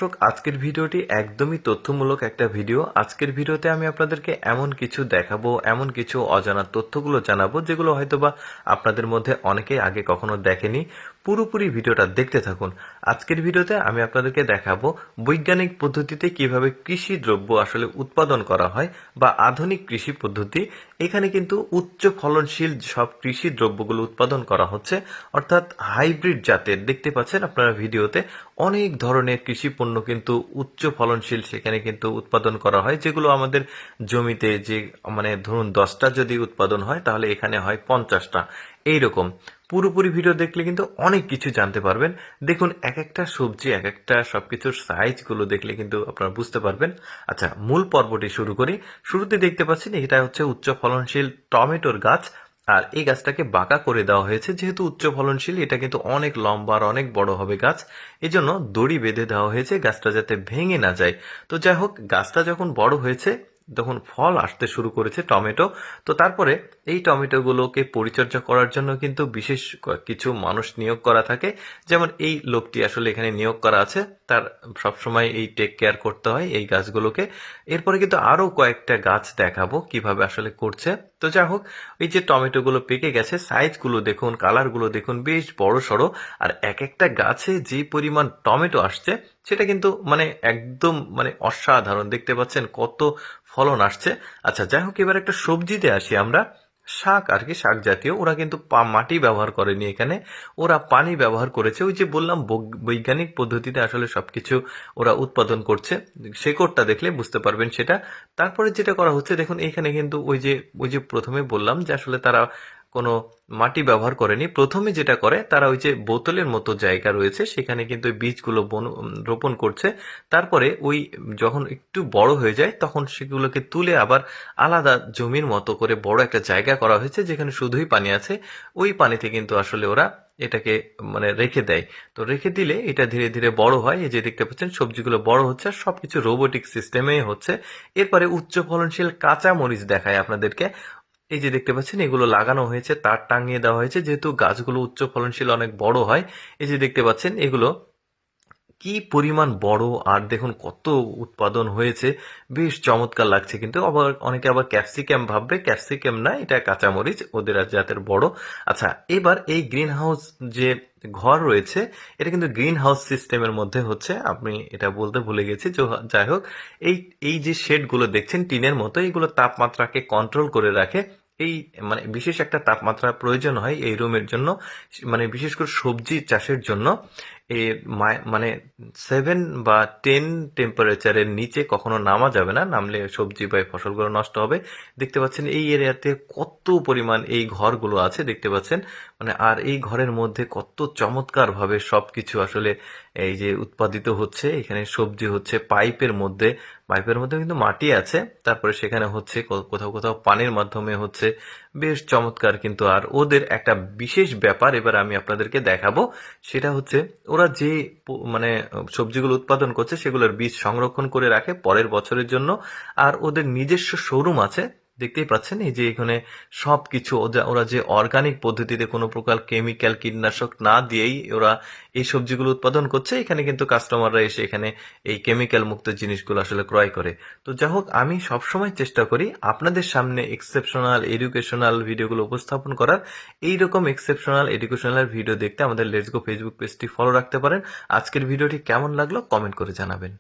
দর্শক, আজকের ভিডিওটি একদমই তথ্যমূলক একটা ভিডিও। আজকের ভিডিওতে আমি আপনাদেরকে এমন কিছু দেখাবো, এমন কিছু অজানা তথ্যগুলো জানাবো যেগুলো হয়তোবা আপনাদের মধ্যে অনেকেই আগে কখনো দেখেনি। পুরোপুরি ভিডিওটা দেখতে থাকুন। আজকের ভিডিওতে আমি আপনাদেরকে দেখাবো বৈজ্ঞানিক পদ্ধতিতে কিভাবে কৃষি দ্রব্য আসলে উৎপাদন করা হয় বা আধুনিক কৃষি পদ্ধতি। এখানে কিন্তু উচ্চ ফলনশীল সব কৃষি দ্রব্যগুলো উৎপাদন করা হচ্ছে, অর্থাৎ হাইব্রিড জাতের। দেখতে পাচ্ছেন আপনারা ভিডিওতে অনেক ধরনের কৃষি পণ্য কিন্তু উচ্চ ফলনশীল সেখানে কিন্তু উৎপাদন করা হয়, যেগুলো আমাদের জমিতে যে ধরুন 10টা যদি উৎপাদন হয় তাহলে এখানে হয় 50টা। এইরকম পুরোপুরি ভিডিও দেখলে কিন্তু অনেক কিছু জানতে পারবেন। দেখুন, এক একটা সবজি, এক একটা সবকিছুর সাইজ গুলো দেখলে কিন্তু আপনারা বুঝতে পারবেন। আচ্ছা, মূল পর্বটি শুরু করি। শুরুতে দেখতে পাচ্ছেন এটা হচ্ছে উচ্চ ফলনশীল টমেটোর গাছ। আর এই গাছটাকে বাঁকা করে দেওয়া হয়েছে, যেহেতু উচ্চ ফলনশীল এটা কিন্তু অনেক লম্বা আর অনেক বড় হবে গাছ। এই জন্য দড়ি বেঁধে দেওয়া হয়েছে গাছটা যাতে ভেঙে না যায়। তো যাই হোক, গাছটা যখন বড় হয়েছে তখন ফল আসতে শুরু করেছে টমেটো। তো তারপরে এই টমেটোগুলোকে পরিচর্যা করার জন্য কিন্তু বিশেষ কিছু মানুষ নিয়োগ করা থাকে। যেমন এই লোকটি আসলে এখানে নিয়োগ করা আছে, তার সবসময় এই টেক কেয়ার করতে হয় এই গাছগুলোকে। এরপরে কিন্তু আরো কয়েকটা গাছ দেখাবো কিভাবে আসলে করছে। তো যাই হোক, এই যে টমেটোগুলো পেকে গেছে, সাইজগুলো দেখুন, কালারগুলো দেখুন, বেশ বড় সড়ো। আর এক একটা গাছে যে পরিমাণ টমেটো আসছে সেটা কিন্তু একদম অসাধারণ। দেখতে পাচ্ছেন কত ফলন আসছে। আচ্ছা, যাই হোক, এবার একটা সবজিতে আসি আমরা। শাক আর কি, শাক জাতীয়। ওরা কিন্তু মাটি ব্যবহার করেনি এখানে, ওরা পানি ব্যবহার করেছে। ওই যে বললাম বৈজ্ঞানিক পদ্ধতিতে আসলে সবকিছু ওরা উৎপাদন করছে। শেকড়টা দেখলে বুঝতে পারবেন সেটা। তারপরে যেটা করা হচ্ছে দেখুন, এখানে কিন্তু ওই যে প্রথমে বললাম যে আসলে তারা কোনো মাটি ব্যবহার করেনি। প্রথমে যেটা করে তারা ওই যে বোতলের মতো জায়গা রয়েছে সেখানে কিন্তু ওই বীজগুলো রোপণ করছে। তারপরে ওই যখন একটু বড় হয়ে যায় তখন সেগুলোকে তুলে আবার আলাদা জমির মতো করে বড় একটা জায়গা করা হয়েছে যেখানে শুধুই পানি আছে। ওই পানিতে কিন্তু আসলে ওরা এটাকে রেখে দেয়। তো রেখে দিলে এটা ধীরে ধীরে বড় হয়। এই যে দেখতে পাচ্ছেন সবজিগুলো বড় হচ্ছে, আর সবকিছু রোবোটিক সিস্টেমে হচ্ছে। এরপরে উচ্চ ফলনশীল কাঁচা মরিচ দেখায় আপনাদেরকে। এই যে দেখতে পাচ্ছেন এগুলো লাগানো হয়েছে, তার টাঙিয়ে দেওয়া হয়েছে, যেহেতু গাছগুলো উচ্চ ফলনশীল অনেক বড় হয়। এই যে দেখতে পাচ্ছেন এগুলো কি পরিমাণ বড়, আর দেখুন কত উৎপাদন হয়েছে। বেশ চমৎকার লাগছে। কিন্তু আবার অনেকে আবার ক্যাপসিকাম ভাববে, ক্যাপসিকাম না, এটা কাঁচামরিচ, ওদের আর জাতের বড়। আচ্ছা, এবার এই গ্রিন হাউস যে ঘর রয়েছে, এটা কিন্তু গ্রিন হাউস সিস্টেমের মধ্যে হচ্ছে। আপনি এটা বলতে ভুলে গেছি। যাই হোক, এই এই যে শেড গুলো দেখছেন টিনের মতো, এইগুলো তাপমাত্রাকে কন্ট্রোল করে রাখে। এই বিশেষ একটা তাপমাত্রা প্রয়োজন হয় এই রুমের জন্য, বিশেষ করে সবজি চাষের জন্য। এ 7 বা 10 টেম্পারেচারের নিচে কখনো নামা যাবে না, নামলে সবজি বা ফসলগুলো নষ্ট হবে। দেখতে পাচ্ছেন এই এরিয়াতে কত পরিমাণ এই ঘরগুলো আছে, দেখতে পাচ্ছেন। আর এই ঘরের মধ্যে কত চমৎকার ভাবে সবকিছু আসলে এই যে উৎপাদিত হচ্ছে। এখানে সবজি হচ্ছে পাইপের মধ্যে, পাইপের মধ্যে কিন্তু মাটি আছে, তারপরে সেখানে হচ্ছে কোথাও কোথাও পানির মাধ্যমে হচ্ছে। বেশ চমৎকার। কিন্তু আর ওদের একটা বিশেষ ব্যাপার এবার আমি আপনাদেরকে দেখাবো, সেটা হচ্ছে ওরা যে সবজিগুলো উৎপাদন করছে সেগুলোর বীজ সংরক্ষণ করে রাখে পরের বছরের জন্য। আর ওদের নিজস্ব শোরুম আছে, দেখতেই পাচ্ছেন। এই যে এখানে সবকিছু ওরা যে অর্গানিক পদ্ধতিতে কোনো প্রকার কেমিক্যাল, কীটনাশক না দিয়েই ওরা এই সবজিগুলো উৎপাদন করছে। এখানে কিন্তু কাস্টমাররা এসে এখানে এই কেমিক্যাল মুক্ত জিনিসগুলো আসলে ক্রয় করে। তো যাই হোক, আমি সবসময় চেষ্টা করি আপনাদের সামনে এক্সেপশনাল এডুকেশনাল ভিডিওগুলো উপস্থাপন করার। এইরকম এক্সেপশনাল এডুকেশনাল ভিডিও দেখতে আমাদের লেটস গো ফেসবুক পেজটি ফলো রাখতে পারেন। আজকের ভিডিওটি কেমন লাগলো কমেন্ট করে জানাবেন।